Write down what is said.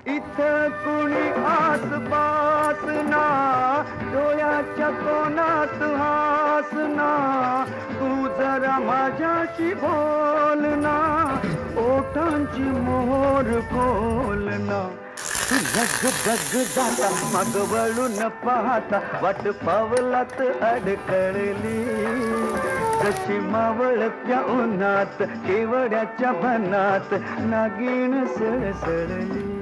इथं कुणी आसपास ना, डोळ्याच्या कोणात हासना, तू जरा माझ्याशी बोल ना, ओठांची मोहर खोल ना. जग जग जाता मग वळून पाहता, वाट पावलात अडकळली, जशी मावळत्या उन्हात केवड्याच्या बनात नागिण सळसळली.